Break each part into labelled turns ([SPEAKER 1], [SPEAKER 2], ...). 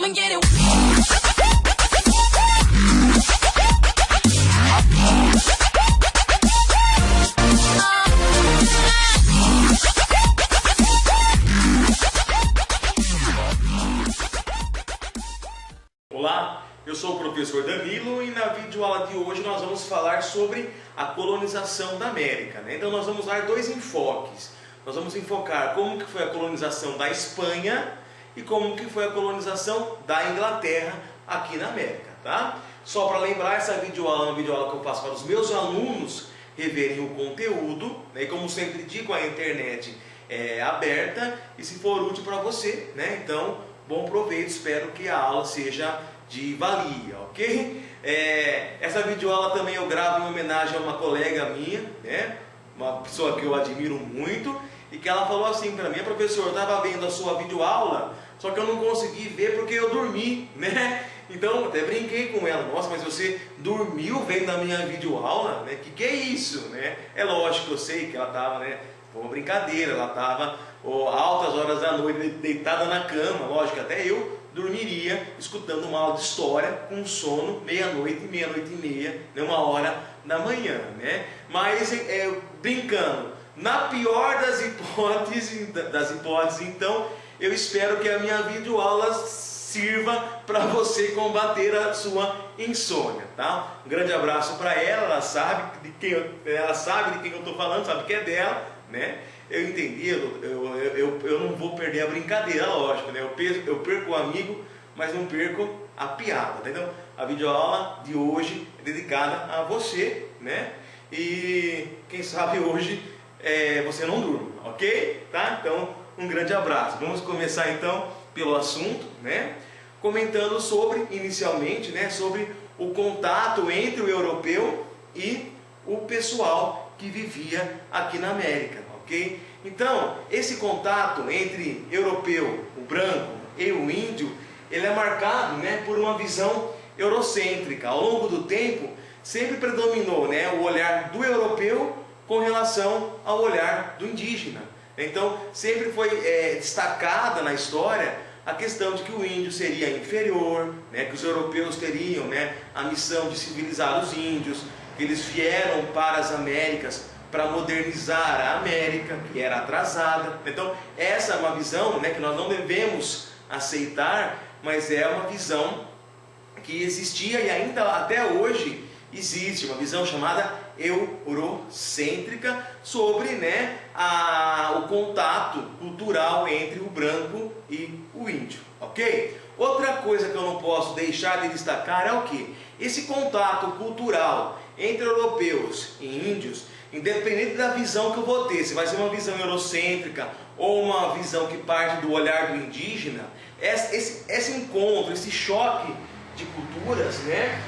[SPEAKER 1] I'ma get it.
[SPEAKER 2] Olá, eu sou o professor Danilo e na videoaula de hoje nós vamos falar sobre a colonização da América, né? Então nós vamos dar dois enfoques. Nós vamos enfocar como que foi a colonização da Espanha e como que foi a colonização da Inglaterra aqui na América, tá? Só para lembrar, essa videoaula é uma videoaula que eu faço para os meus alunos reverem o conteúdo, né? E como sempre digo, a internet é aberta e se for útil para você, né? Então, bom proveito, espero que a aula seja de valia, ok? Essa videoaula também eu gravo em homenagem a uma colega minha, né? Uma pessoa que eu admiro muito e que ela falou assim para mim: professor, eu estava vendo a sua videoaula, só que eu não consegui ver porque eu dormi, né? Então, até brinquei com ela: nossa, mas você dormiu vendo a minha videoaula, né? Que é isso, né? É lógico que eu sei que ela estava, né? Foi uma brincadeira, ela estava altas horas da noite deitada na cama, lógico que até eu dormiria escutando uma aula de história com sono meia-noite e meia, né, 1h da manhã, né? Mas brincando, na pior das hipóteses, então eu espero que a minha videoaula sirva para você combater a sua insônia, tá? Um grande abraço para ela, ela sabe de quem eu estou falando, sabe que é dela, né? Eu entendi, eu não vou perder a brincadeira, lógico, né? Eu perco o amigo, mas não perco a piada, tá? Então, a videoaula de hoje é dedicada a você, né? E quem sabe hoje você não durma, ok? Tá? Então, um grande abraço. Vamos começar então pelo assunto, né? Comentando inicialmente, né? Sobre o contato entre o europeu e o pessoal que vivia aqui na América. Okay? Então, esse contato entre europeu, o branco e o índio, ele é marcado, né, por uma visão eurocêntrica. Ao longo do tempo, sempre predominou, né, o olhar do europeu com relação ao olhar do indígena. Então, sempre foi destacada na história a questão de que o índio seria inferior, né, que os europeus teriam, né, a missão de civilizar os índios, que eles vieram para as Américas para modernizar a América, que era atrasada. Então, essa é uma visão, né, que nós não devemos aceitar, mas é uma visão que existia e ainda até hoje existe, uma visão chamada eurocêntrica sobre, né, o contato cultural entre o branco e o índio, ok? Outra coisa que eu não posso deixar de destacar é o que? Esse contato cultural entre europeus e índios, independente da visão que eu vou ter, se vai ser uma visão eurocêntrica ou uma visão que parte do olhar do indígena, esse encontro, esse choque de culturas, né,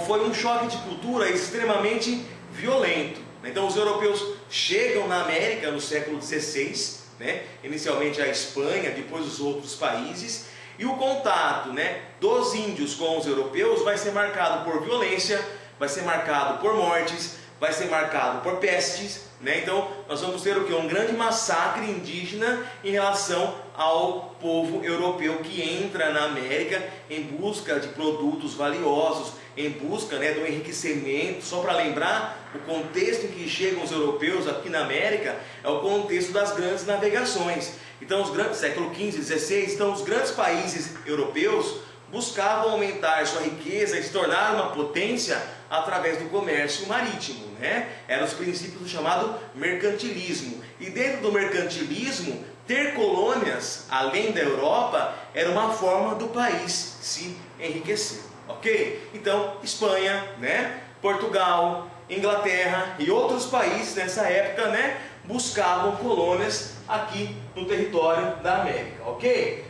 [SPEAKER 2] foi um choque de cultura extremamente violento. Então os europeus chegam na América no século XVI, né, inicialmente a Espanha, depois os outros países, e o contato, né, dos índios com os europeus vai ser marcado por violência, vai ser marcado por mortes, vai ser marcado por pestes, né? Então nós vamos ter o que? Um grande massacre indígena em relação ao povo europeu que entra na América em busca de produtos valiosos, em busca, né, do enriquecimento. Só para lembrar, o contexto em que chegam os europeus aqui na América é o contexto das grandes navegações. Então século XV, XVI, então os grandes países europeus buscavam aumentar sua riqueza e se tornar uma potência através do comércio marítimo, né? Eram os princípios do chamado mercantilismo. E dentro do mercantilismo, ter colônias além da Europa era uma forma do país se enriquecer, ok? Então, Espanha, né, Portugal, Inglaterra e outros países nessa época, né, buscavam colônias aqui no território da América, ok?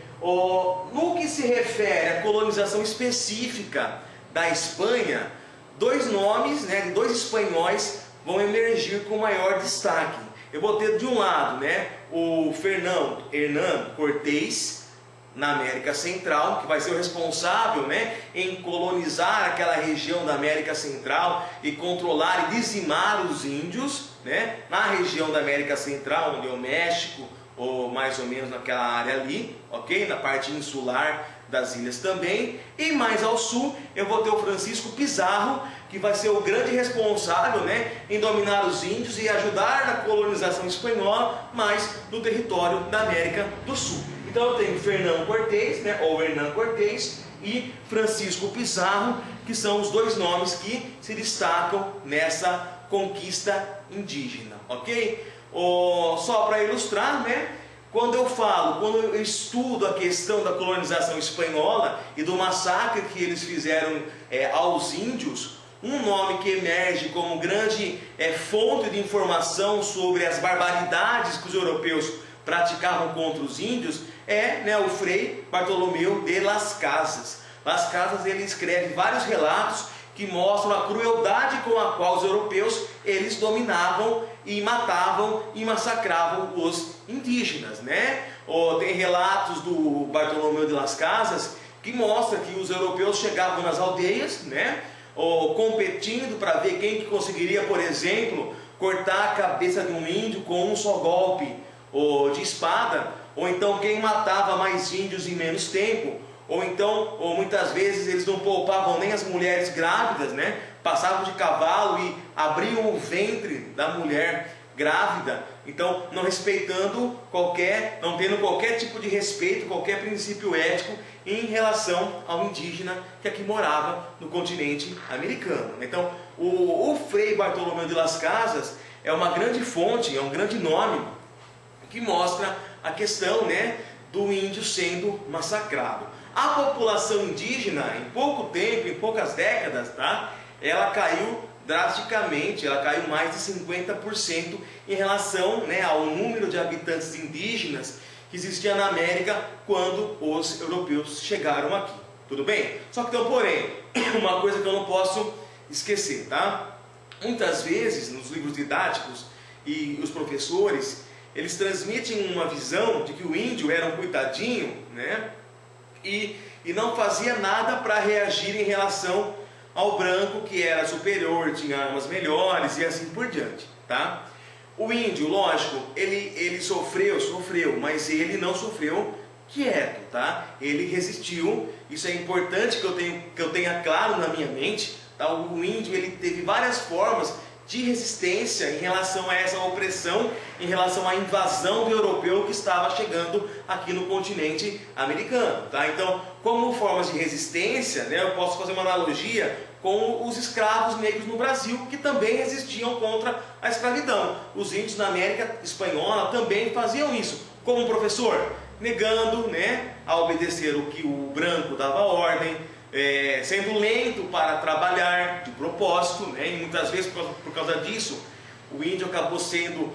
[SPEAKER 2] No que se refere à colonização específica da Espanha, dois nomes, né, de dois espanhóis vão emergir com maior destaque. Eu vou ter de um lado, né, o Hernán Cortés, na América Central, que vai ser o responsável, né, em colonizar aquela região da América Central e controlar e dizimar os índios, né, na região da América Central, onde é o México, ou mais ou menos naquela área ali, ok? Na parte insular das ilhas também. E mais ao sul eu vou ter o Francisco Pizarro, que vai ser o grande responsável, né, em dominar os índios e ajudar na colonização espanhola, mas no território da América do Sul. Então eu tenho Fernão Cortés, né, ou Hernán Cortés, e Francisco Pizarro, que são os dois nomes que se destacam nessa conquista indígena, ok? Só para ilustrar, né? Quando eu estudo a questão da colonização espanhola e do massacre que eles fizeram aos índios, um nome que emerge como grande fonte de informação sobre as barbaridades que os europeus praticavam contra os índios é, né, o Frei Bartolomeu de Las Casas. Las Casas, ele escreve vários relatos que mostram a crueldade com a qual os europeus eles dominavam e matavam e massacravam os indígenas, né? Tem relatos do Bartolomeu de Las Casas que mostra que os europeus chegavam nas aldeias, né, competindo para ver quem que conseguiria, por exemplo, cortar a cabeça de um índio com um só golpe de espada, ou então quem matava mais índios em menos tempo. Ou muitas vezes eles não poupavam nem as mulheres grávidas, né? Passavam de cavalo e abriam o ventre da mulher grávida, então não tendo qualquer tipo de respeito, qualquer princípio ético em relação ao indígena que aqui morava no continente americano. Então o Frei Bartolomeu de Las Casas é uma grande fonte, é um grande nome que mostra a questão, né, do índio sendo massacrado. A população indígena, em pouco tempo, em poucas décadas, tá, ela caiu drasticamente, ela caiu mais de 50% em relação, né, ao número de habitantes indígenas que existia na América quando os europeus chegaram aqui. Tudo bem? Só que então, porém, uma coisa que eu não posso esquecer, tá? Muitas vezes, nos livros didáticos, e os professores, eles transmitem uma visão de que o índio era um coitadinho, né? E não fazia nada para reagir em relação ao branco, que era superior, tinha armas melhores e assim por diante, tá? O índio, lógico, ele sofreu, mas ele não sofreu quieto, tá? Ele resistiu. Isso é importante que eu tenha claro na minha mente, tá? O índio, ele teve várias formas de resistência em relação a essa opressão, em relação à invasão do europeu que estava chegando aqui no continente americano, tá? Então, como formas de resistência, né, eu posso fazer uma analogia com os escravos negros no Brasil, que também resistiam contra a escravidão. Os índios na América Espanhola também faziam isso. Como professor? Negando, né, a obedecer o que o branco dava ordem, sendo lento para trabalhar de propósito, né? E muitas vezes por causa disso o índio acabou sendo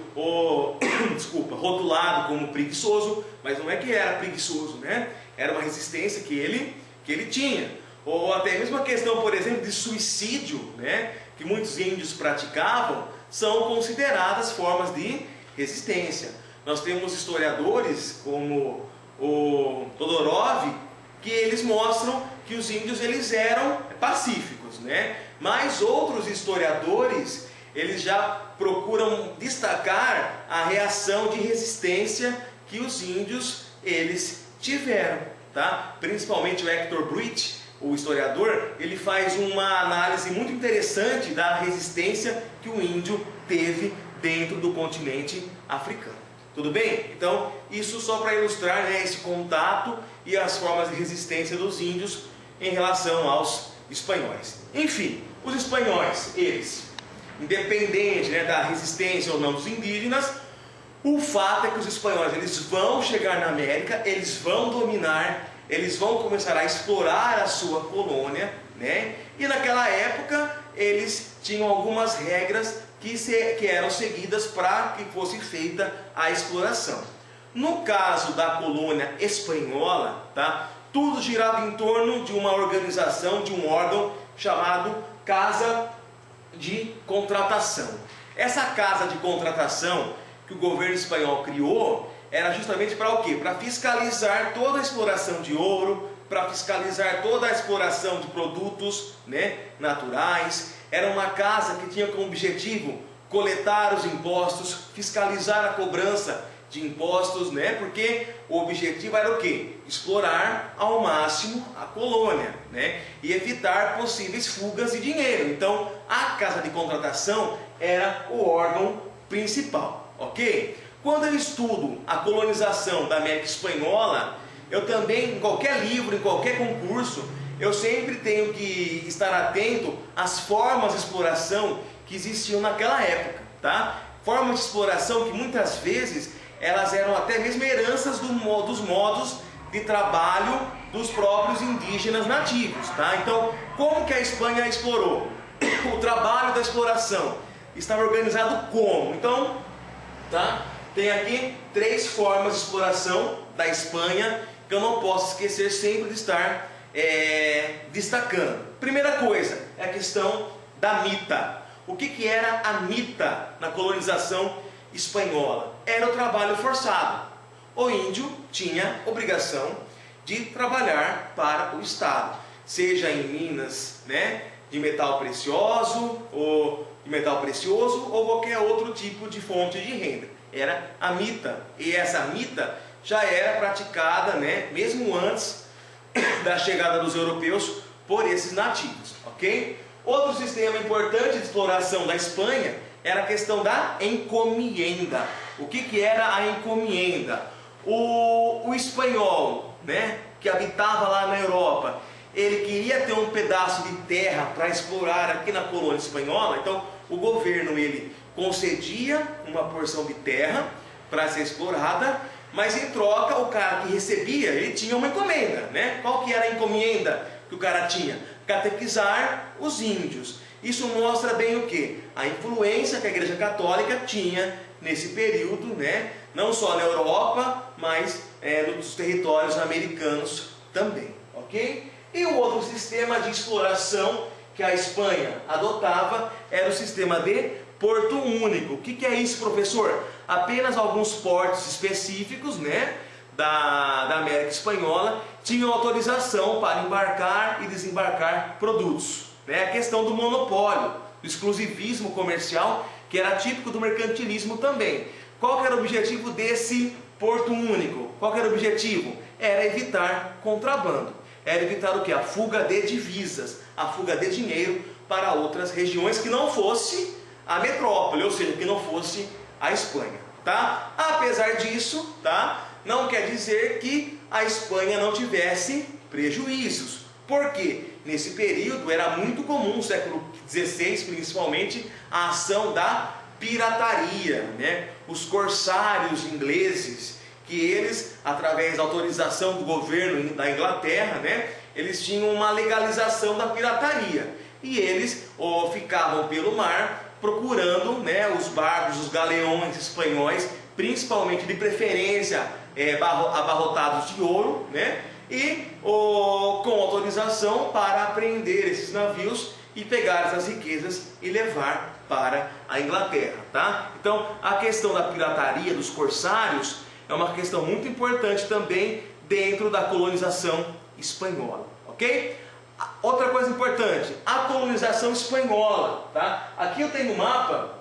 [SPEAKER 2] rotulado como preguiçoso, mas não é que era preguiçoso, né? Era uma resistência que ele tinha. Ou até mesmo a questão, por exemplo, de suicídio, né, que muitos índios praticavam, são consideradas formas de resistência. Nós temos historiadores como o Todorov, que eles mostram que os índios eles eram pacíficos, né? Mas outros historiadores, eles já procuram destacar a reação de resistência que os índios eles tiveram, tá? Principalmente o Hector Bruit, o historiador, ele faz uma análise muito interessante da resistência que o índio teve dentro do continente africano. Tudo bem? Então, isso só para ilustrar, né, esse contato e as formas de resistência dos índios em relação aos espanhóis. Enfim, os espanhóis, eles, independente, né, da resistência ou não dos indígenas, o fato é que os espanhóis eles vão chegar na América, eles vão dominar, eles vão começar a explorar a sua colônia, né? E naquela época eles tinham algumas regras que eram seguidas para que fosse feita a exploração. No caso da colônia espanhola, tá? Tudo girava em torno de uma organização, de um órgão chamado Casa de Contratação. Essa Casa de Contratação que o governo espanhol criou era justamente para o quê? Para fiscalizar toda a exploração de ouro, para fiscalizar toda a exploração de produtos, né, naturais. Era uma casa que tinha como objetivo coletar os impostos, fiscalizar a cobrança de impostos, né? Porque o objetivo era o quê? Explorar ao máximo a colônia, né? E evitar possíveis fugas de dinheiro. Então, a casa de contratação era o órgão principal, ok? Quando eu estudo a colonização da América Espanhola, eu também, em qualquer livro, em qualquer concurso, eu sempre tenho que estar atento às formas de exploração que existiam naquela época, tá? Formas de exploração que muitas vezes elas eram até mesmo heranças dos modos de trabalho dos próprios indígenas nativos, tá? Então, como que a Espanha explorou? O trabalho da exploração estava organizado como? Então, tá? Tem aqui 3 formas de exploração da Espanha que eu não posso esquecer sempre de estar destacando. Primeira coisa é a questão da mita. O que era a mita na colonização espanhola? Era o trabalho forçado. O índio tinha obrigação de trabalhar para o Estado, seja em minas, né, de metal precioso ou qualquer outro tipo de fonte de renda. Era a mita, e essa mita já era praticada, né, mesmo antes da chegada dos europeus por esses nativos, ok? Outro sistema importante de exploração da Espanha era a questão da encomienda. O que era a encomienda? O espanhol, né, que habitava lá na Europa, ele queria ter um pedaço de terra para explorar aqui na colônia espanhola. Então o governo ele concedia uma porção de terra para ser explorada, mas em troca o cara que recebia, ele tinha uma encomenda, né? Qual que era a encomenda que o cara tinha? Catequizar os índios. Isso mostra bem o que? A influência que a Igreja Católica tinha nesse período, né? Não só na Europa, mas nos territórios americanos também, ok? E o outro sistema de exploração que a Espanha adotava era o sistema de porto único. O que é isso, professor? Apenas alguns portos específicos, né, da América Espanhola tinham autorização para embarcar e desembarcar produtos, né? A questão do monopólio, do exclusivismo comercial, que era típico do mercantilismo também. Qual que era o objetivo desse porto único? Qual que era o objetivo? Era evitar contrabando. Era evitar o que? A fuga de divisas, a fuga de dinheiro para outras regiões que não fosse a metrópole, ou seja, que não fosse a Espanha, tá? Apesar disso, tá? Não quer dizer que a Espanha não tivesse prejuízos. Por quê? Nesse período era muito comum, no século XVI principalmente, a ação da pirataria, né? Os corsários ingleses, que eles, através da autorização do governo da Inglaterra, né, eles tinham uma legalização da pirataria. E eles ficavam pelo mar procurando, né, os barcos, os galeões espanhóis, principalmente de preferência abarrotados de ouro, né, e com autorização para apreender esses navios e pegar essas riquezas e levar para a Inglaterra, tá? Então, a questão da pirataria, dos corsários, é uma questão muito importante também dentro da colonização espanhola, ok? Outra coisa importante, a colonização espanhola, tá? Aqui eu tenho um mapa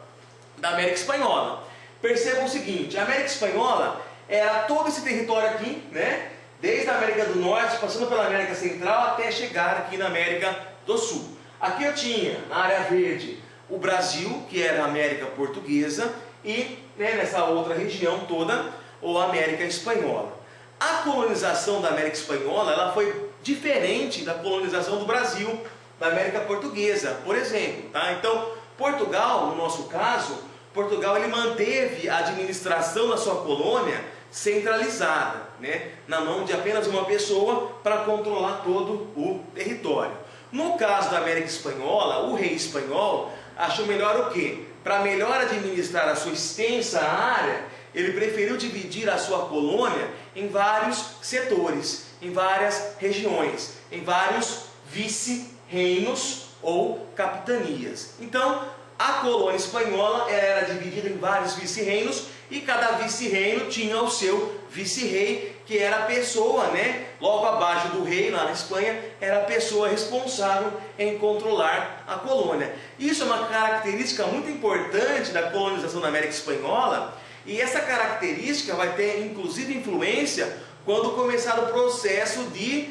[SPEAKER 2] da América Espanhola. Percebam o seguinte, a América Espanhola era todo esse território aqui, né? Desde a América do Norte, passando pela América Central, até chegar aqui na América do Sul. Aqui eu tinha, na área verde, o Brasil, que era a América Portuguesa, e, né, nessa outra região toda, a América Espanhola. A colonização da América Espanhola ela foi diferente da colonização do Brasil, da América Portuguesa, por exemplo, tá? Então, Portugal, no nosso caso, Portugal ele manteve a administração da sua colônia centralizada, né, na mão de apenas uma pessoa para controlar todo o território. No caso da América Espanhola, o rei espanhol achou melhor o quê? Para melhor administrar a sua extensa área, ele preferiu dividir a sua colônia em vários setores, em várias regiões, em vários vice-reinos ou capitanias. Então, a colônia espanhola era dividida em vários vice-reinos e cada vice-reino tinha o seu vice-rei, que era a pessoa, né, logo abaixo do rei lá na Espanha, era a pessoa responsável em controlar a colônia. Isso é uma característica muito importante da colonização da América Espanhola, E essa característica vai ter inclusive influência quando começar o processo de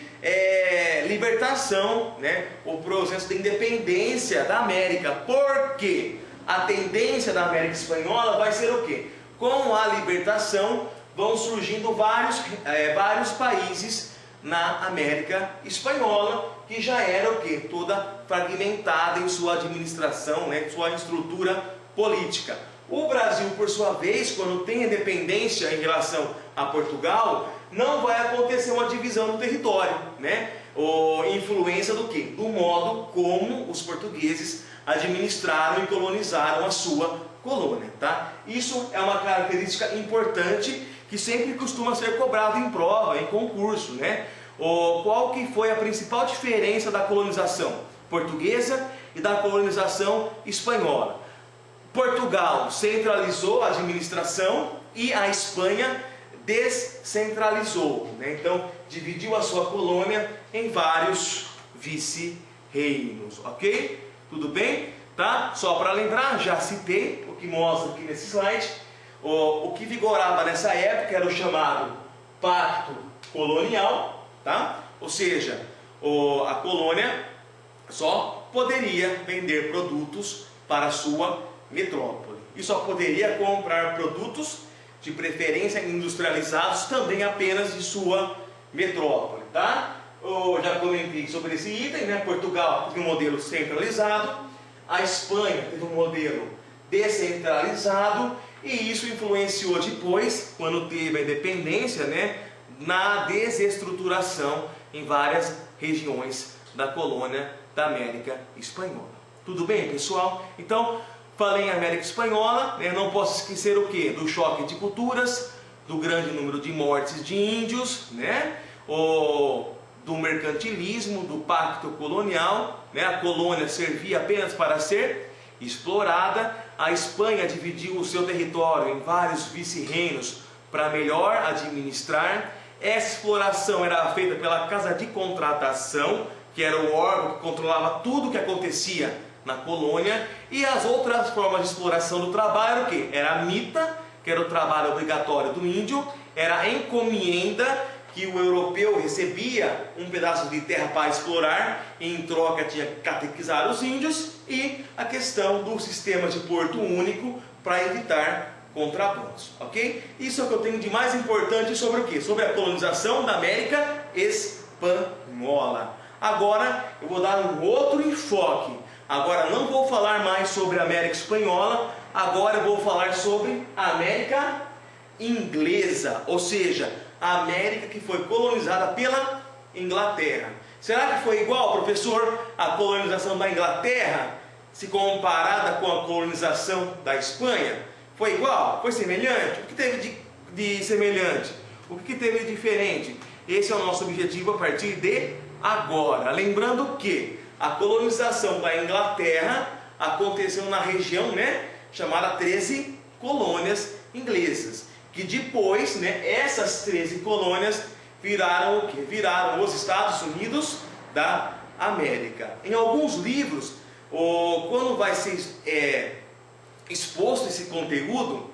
[SPEAKER 2] libertação, né? O processo de independência da América. Por quê? A tendência da América Espanhola vai ser o quê? Com a libertação vão surgindo vários países na América Espanhola, que já era o quê? Toda fragmentada em sua administração, né? Sua estrutura política. O Brasil, por sua vez, quando tem independência em relação a Portugal, não vai acontecer uma divisão do território, né? Ou influência do quê? Do modo como os portugueses administraram e colonizaram a sua colônia, tá? Isso é uma característica importante que sempre costuma ser cobrado em prova, em concurso, né? Qual que foi a principal diferença da colonização portuguesa e da colonização espanhola? Portugal centralizou a administração e a Espanha descentralizou, né? Então dividiu a sua colônia em vários vice-reinos, ok? Tudo bem? Tá? Só para lembrar, já citei o que mostra aqui nesse slide. O que vigorava nessa época era o chamado Pacto Colonial, tá? Ou seja, a colônia só poderia vender produtos para a sua metrópole e só poderia comprar produtos de preferência industrializados também apenas de sua metrópole, tá? Eu já comentei sobre esse item, né? Portugal teve um modelo centralizado, a Espanha teve um modelo descentralizado, e isso influenciou depois, quando teve a independência, né, na desestruturação em várias regiões da colônia da América Espanhola. Tudo bem, pessoal? Então, falei em América Espanhola, né, não posso esquecer o quê? Do choque de culturas, do grande número de mortes de índios, né, do mercantilismo, do pacto colonial, né, a colônia servia apenas para ser explorada. A Espanha dividiu o seu território em vários vice-reinos para melhor administrar. Essa exploração era feita pela Casa de Contratação, que era o órgão que controlava tudo o que acontecia na colônia. E as outras formas de exploração do trabalho era o quê? Era a mita, que era o trabalho obrigatório do índio, era a encomienda, que o europeu recebia um pedaço de terra para explorar, e em troca tinha que catequizar os índios, e a questão do sistema de porto único para evitar contrabandos, ok? Isso é o que eu tenho de mais importante sobre o quê? Sobre a colonização da América Espanhola. Agora eu vou dar um outro enfoque. Agora não vou falar mais sobre a América Espanhola, agora eu vou falar sobre a América Inglesa, ou seja, a América que foi colonizada pela Inglaterra. Será que foi igual, professor, a colonização da Inglaterra, se comparada com a colonização da Espanha? Foi igual? Foi semelhante? O que teve de semelhante? O que teve de diferente? Esse é o nosso objetivo a partir de agora. Lembrando que a colonização da Inglaterra aconteceu na região, né, chamada 13 colônias inglesas, que depois, né, essas 13 colônias viraram o quê? Viraram os Estados Unidos da América. Em alguns livros, quando vai ser exposto esse conteúdo,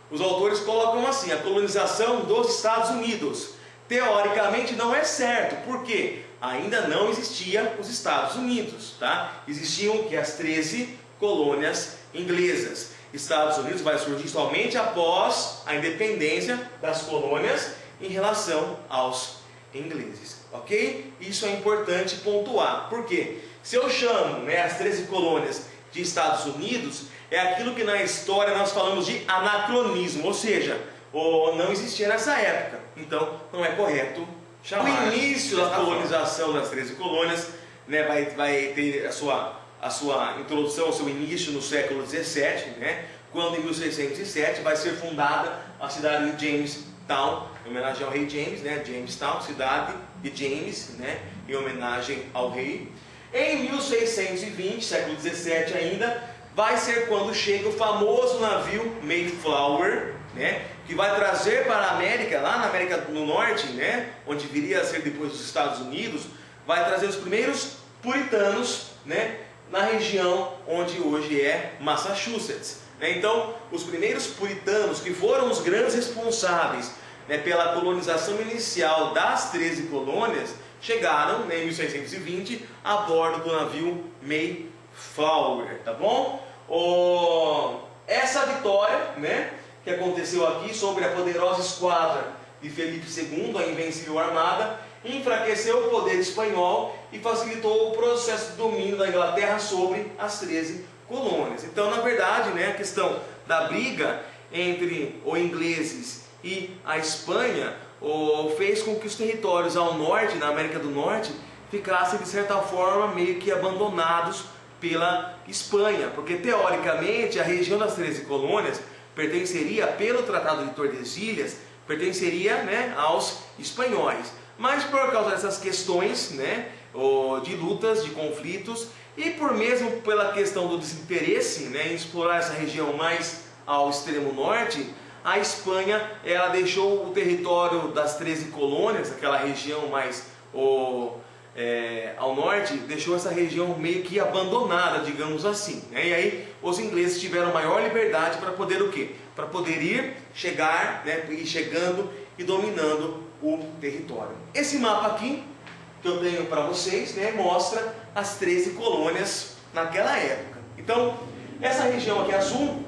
[SPEAKER 2] os autores colocam assim: a colonização dos Estados Unidos. Teoricamente não é certo, porque ainda não existia os Estados Unidos, tá? Existiam que as 13 colônias inglesas. Estados Unidos vai surgir somente após a independência das colônias em relação aos ingleses, ok? Isso é importante pontuar, porque se eu chamo, né, as 13 colônias de Estados Unidos, é aquilo que na história nós falamos de anacronismo, ou seja, não existia nessa época, então não é correto chamar. O início da colonização das 13 colônias, né, vai ter a sua introdução, o seu início no século XVII, né, quando em 1607 vai ser fundada a cidade de Jamestown, em homenagem ao rei James, né, Jamestown, cidade de James, né, em homenagem ao rei. Em 1620, século XVII ainda, vai ser quando chega o famoso navio Mayflower, né, que vai trazer para a América, lá na América do Norte, né, onde viria a ser depois os Estados Unidos, vai trazer os primeiros puritanos, né, na região onde hoje é Massachusetts. né? Então, os primeiros puritanos, que foram os grandes responsáveis, né, pela colonização inicial das 13 colônias, chegaram, né, em 1620 a bordo do navio Mayflower, tá bom? Essa vitória, né, que aconteceu aqui sobre a poderosa esquadra de Felipe II, a Invencível Armada, enfraqueceu o poder espanhol e facilitou o processo de domínio da Inglaterra sobre as 13 colônias. Então, na verdade, né, a questão da briga entre os ingleses e a Espanha fez com que os territórios ao norte, na América do Norte, ficassem de certa forma meio que abandonados pela Espanha, porque teoricamente a região das 13 colônias pertenceria, pelo Tratado de Tordesilhas, pertenceria, né, aos espanhóis. Mas por causa dessas questões, né, de lutas, de conflitos, e por mesmo pela questão do desinteresse, né, em explorar essa região mais ao extremo norte, a Espanha ela deixou o território das 13 colônias, aquela região mais ao norte, deixou essa região meio que abandonada, digamos assim, né? E aí os ingleses tiveram maior liberdade para poder o quê? Para poder chegar, né, ir chegando e dominando o território. Esse mapa aqui que eu tenho para vocês, né, mostra as 13 colônias naquela época. Então, essa região aqui azul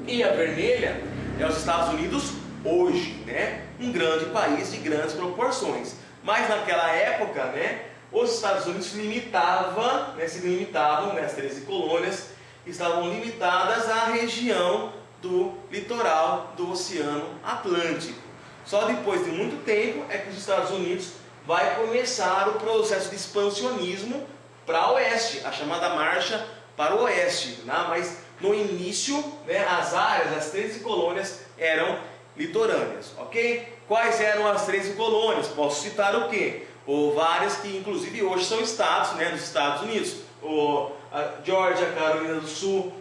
[SPEAKER 2] e a vermelha é os Estados Unidos hoje, né? Um grande país de grandes proporções. Mas naquela época, né, os Estados Unidos se limitavam, né, as 13 colônias estavam limitadas à região do litoral do Oceano Atlântico. Só depois de muito tempo é que os Estados Unidos vai começar o processo de expansionismo para o oeste, a chamada marcha para o oeste, né? Mas no início, né, as áreas, as 13 colônias eram litorâneas, ok? Quais eram as 13 colônias? Posso citar o quê? Várias que inclusive hoje são estados, né, dos Estados Unidos. A Geórgia, Carolina do Sul,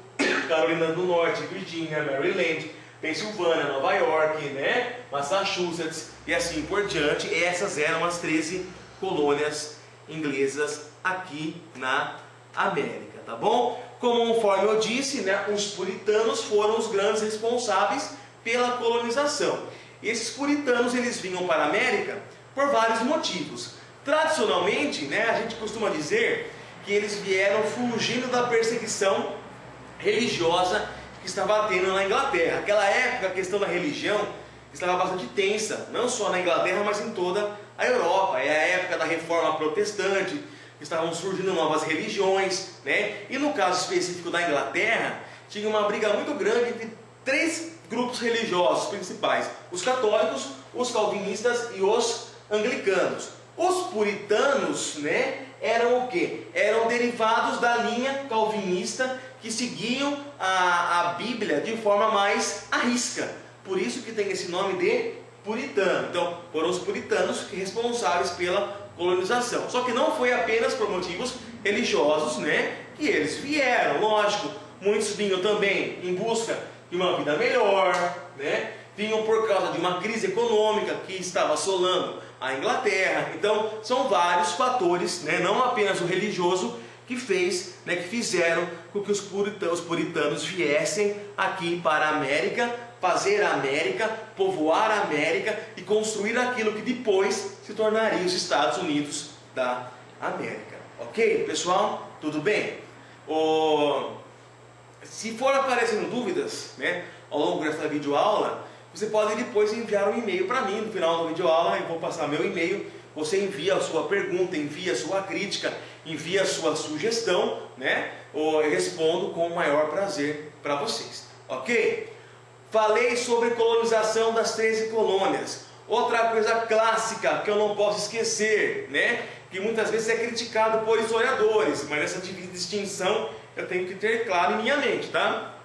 [SPEAKER 2] Carolina do Norte, Virgínia, Maryland, Pensilvânia, Nova York, né, Massachusetts e assim por diante. Essas eram as 13 colônias inglesas aqui na América, tá bom? Conforme eu disse, né, os puritanos foram os grandes responsáveis pela colonização. E esses puritanos eles vinham para a América por vários motivos. Tradicionalmente, né, a gente costuma dizer que eles vieram fugindo da perseguição religiosa que estava tendo na Inglaterra. Naquela época, a questão da religião estava bastante tensa, não só na Inglaterra, mas em toda a Europa. É a época da Reforma Protestante, estavam surgindo novas religiões, né? E no caso específico da Inglaterra, tinha uma briga muito grande entre 3 grupos religiosos principais: os católicos, os calvinistas e os anglicanos. Os puritanos, né, eram o quê? Eram derivados da linha calvinista, que seguiam a Bíblia de forma mais à risca. Por isso que tem esse nome de puritano. Então, foram os puritanos responsáveis pela colonização. Só que não foi apenas por motivos religiosos, né, que eles vieram. Lógico, muitos vinham também em busca de uma vida melhor, né? Vinham por causa de uma crise econômica que estava assolando a Inglaterra. Então, são vários fatores, né, não apenas o religioso, que fizeram com que os puritanos viessem aqui para a América, fazer a América, povoar a América e construir aquilo que depois se tornaria os Estados Unidos da América. Ok, pessoal? Tudo bem? Se for aparecendo dúvidas, né, ao longo dessa videoaula, você pode depois enviar um e-mail para mim. No final da videoaula eu vou passar meu e-mail. Você envia a sua pergunta, envia a sua crítica, envia a sua sugestão, né? Eu respondo com o maior prazer para vocês. Ok? Falei sobre colonização das 13 colônias. Outra coisa clássica que eu não posso esquecer, né, que muitas vezes é criticado por historiadores, mas essa distinção eu tenho que ter claro em minha mente, tá?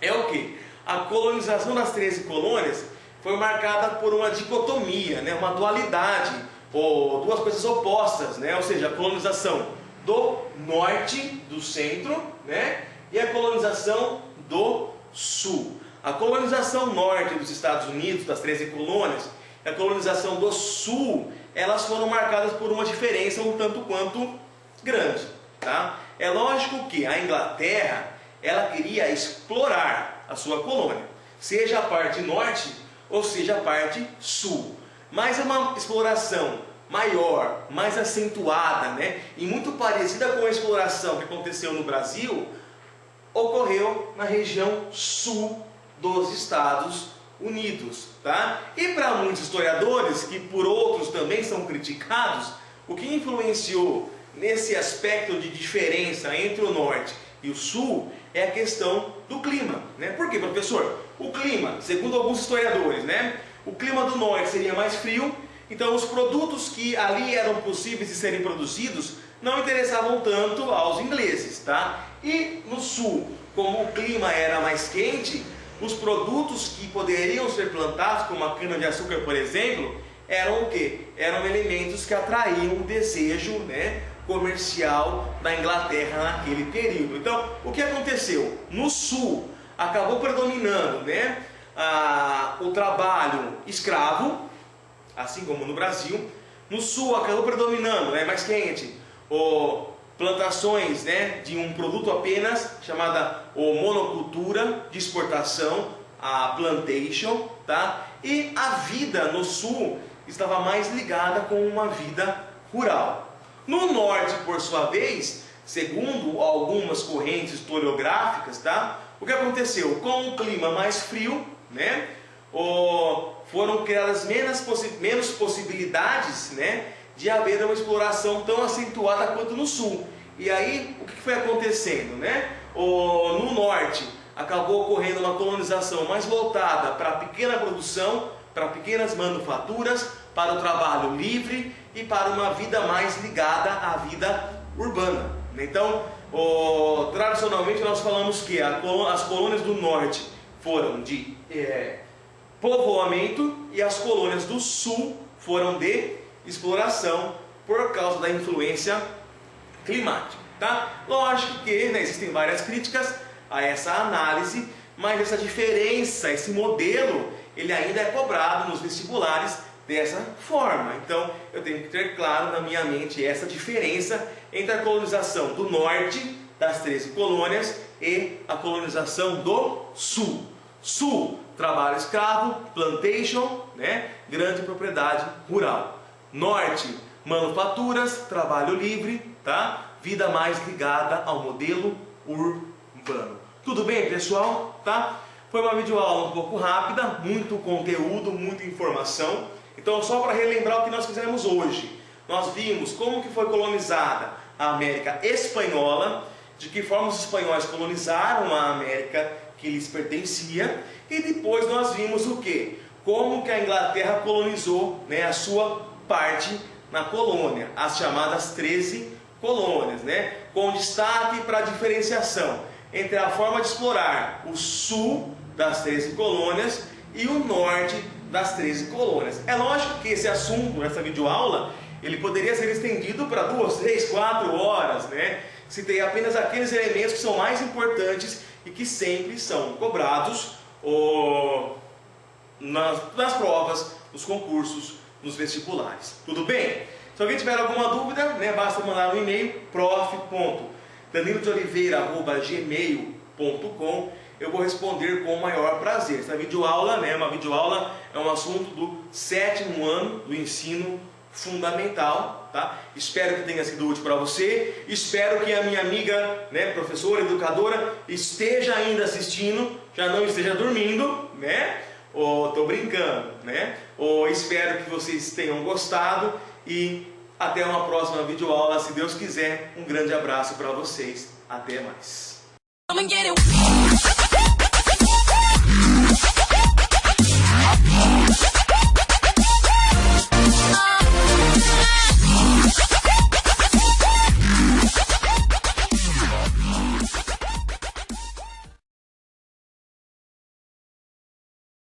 [SPEAKER 2] É o que? A colonização das 13 colônias foi marcada por uma dicotomia, né, uma dualidade, ou duas coisas opostas, né? Ou seja, a colonização do norte, do centro, né, e a colonização do sul. A colonização norte dos Estados Unidos, das 13 colônias, e a colonização do sul, elas foram marcadas por uma diferença um tanto quanto grande, tá? É lógico que a Inglaterra, ela queria explorar, explorar a sua colônia, seja a parte norte ou seja a parte sul. Mas é uma exploração maior, mais acentuada, né? E muito parecida com a exploração que aconteceu no Brasil, ocorreu na região sul dos Estados Unidos, tá? E para muitos historiadores, que por outros também são criticados, o que influenciou nesse aspecto de diferença entre o norte e o sul é a questão do clima, né? Por quê, professor? O clima, segundo alguns historiadores, né? O clima do norte seria mais frio, então os produtos que ali eram possíveis de serem produzidos não interessavam tanto aos ingleses, tá? E no sul, como o clima era mais quente, os produtos que poderiam ser plantados, como a cana-de-açúcar, por exemplo, eram o quê? Eram elementos que atraíam o desejo, né, comercial da Inglaterra naquele período. Então, o que aconteceu? No sul, acabou predominando, né, o trabalho escravo, assim como no Brasil. No sul acabou predominando, né, mais quente, plantações, né, de um produto apenas, chamada monocultura de exportação, a plantation, tá? E a vida no sul estava mais ligada com uma vida rural. No norte, por sua vez, segundo algumas correntes historiográficas, tá? O que aconteceu? Com o clima mais frio, né, foram criadas menos possibilidades, né, de haver uma exploração tão acentuada quanto no sul. E aí, o que foi acontecendo, né? No norte, acabou ocorrendo uma colonização mais voltada para a pequena produção, para pequenas manufaturas, para o trabalho livre e para uma vida mais ligada à vida urbana. Então, tradicionalmente nós falamos que as colônias do norte foram de povoamento e as colônias do sul foram de exploração por causa da influência climática, tá? Lógico que, né, existem várias críticas a essa análise, mas essa diferença, esse modelo, ele ainda é cobrado nos vestibulares dessa forma. Então, eu tenho que ter claro na minha mente essa diferença entre a colonização do norte, das 13 colônias, e a colonização do sul. Sul, trabalho escravo, plantation, né, grande propriedade rural. Norte, manufaturas, trabalho livre, tá? Vida mais ligada ao modelo urbano. Tudo bem, pessoal? Tá? Foi uma videoaula um pouco rápida, muito conteúdo, muita informação. Então, só para relembrar o que nós fizemos hoje. Nós vimos como que foi colonizada a América Espanhola, de que forma os espanhóis colonizaram a América que lhes pertencia, e depois nós vimos o quê? Como que a Inglaterra colonizou, né, a sua parte na colônia, as chamadas 13 colônias, né? Com destaque para a diferenciação entre a forma de explorar o sul das 13 colônias e o norte das 13 colônias. É lógico que esse assunto, essa videoaula, ele poderia ser estendido para 2, 3, 4 horas, né? Citei apenas aqueles elementos que são mais importantes e que sempre são cobrados nas provas, nos concursos, nos vestibulares. Tudo bem? Se alguém tiver alguma dúvida, né, basta mandar um e-mail prof.danilodeoliveira@gmail.com. Eu vou responder com o maior prazer. Essa videoaula, né, uma videoaula é um assunto do 7º ano do ensino fundamental, tá? Espero que tenha sido útil para você. Espero que a minha amiga, né, professora, educadora, esteja ainda assistindo, já não esteja dormindo, né? Tô brincando, né? Espero que vocês tenham gostado e até uma próxima videoaula, se Deus quiser. Um grande abraço para vocês. Até mais.